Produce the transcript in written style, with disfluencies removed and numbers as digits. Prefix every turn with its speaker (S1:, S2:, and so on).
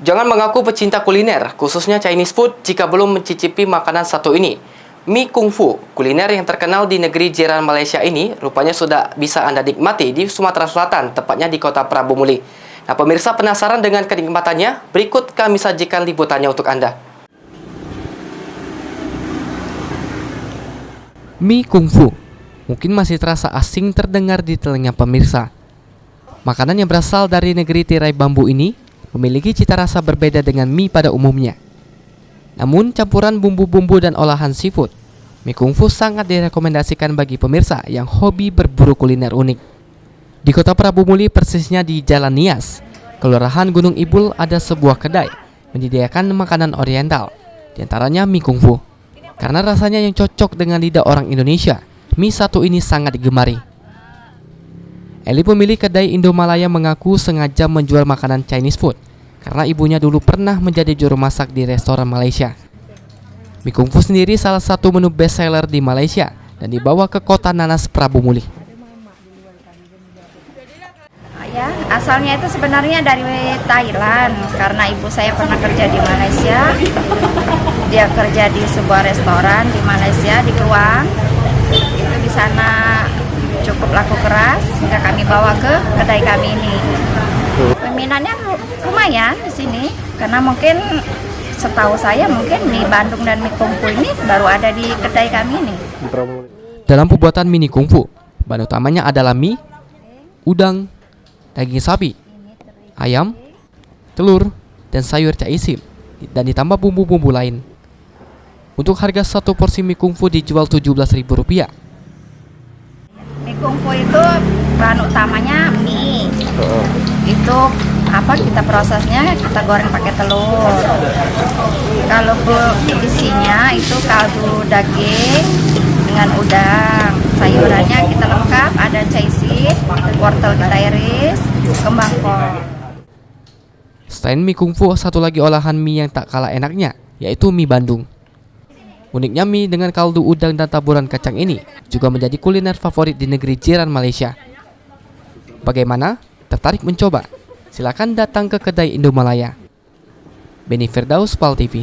S1: Jangan mengaku pecinta kuliner, khususnya Chinese food, jika belum mencicipi makanan satu ini. Mie kungfu, kuliner yang terkenal di negeri jiran Malaysia ini, rupanya sudah bisa Anda nikmati di Sumatera Selatan, tepatnya di kota Prabu Muli. Nah, pemirsa penasaran dengan kenikmatannya? Berikut kami sajikan liputannya untuk Anda. Mie kungfu mungkin masih terasa asing terdengar di telinga pemirsa. Makanan yang berasal dari negeri tirai bambu ini memiliki cita rasa berbeda dengan mie pada umumnya. Namun campuran bumbu-bumbu dan olahan seafood, mie kungfu sangat direkomendasikan bagi pemirsa yang hobi berburu kuliner unik. Di kota Prabu Muli, persisnya di Jalan Nias, Kelurahan Gunung Ibul, ada sebuah kedai menyediakan makanan oriental, diantaranya mie kungfu. Karena rasanya yang cocok dengan lidah orang Indonesia, mie satu ini sangat digemari. Eli, pemilik kedai Indomalaya, mengaku sengaja menjual makanan Chinese food karena ibunya dulu pernah menjadi juru masak di restoran Malaysia. Mie kungfu sendiri salah satu menu best seller di Malaysia dan dibawa ke kota Nanas, Prabu Muli.
S2: Ya, asalnya itu sebenarnya dari Thailand karena ibu saya pernah kerja di Malaysia. Dia kerja di sebuah restoran di Malaysia, di Kluang. Itu di sana cukup laku keras hingga kami bawa ke kedai kami ini. Peminatnya lumayan di sini karena mungkin setahu saya mungkin mie Bandung dan mie kungfu ini baru ada di kedai kami ini.
S1: Dalam pembuatan mie kungfu, bahan utamanya adalah mie, udang, daging sapi, ayam, telur, dan sayur caisim, dan ditambah bumbu-bumbu lain. Untuk harga satu porsi mie kungfu dijual Rp17.000.
S2: Mie kungfu itu bahan utamanya mie. Itu kita prosesnya kita goreng pakai telur. Kalau isinya itu kaldu daging dengan udang. Sayurannya kita lengkap, ada caisim, wortel kita iris, kembang kol.
S1: Selain mie kungfu, satu lagi olahan mie yang tak kalah enaknya, yaitu mie Bandung. Uniknya, mie dengan kaldu udang dan taburan kacang ini juga menjadi kuliner favorit di negeri jiran Malaysia. Bagaimana? Tertarik mencoba? Silakan datang ke kedai Indomalaya. Beni Firdaus, PAL TV.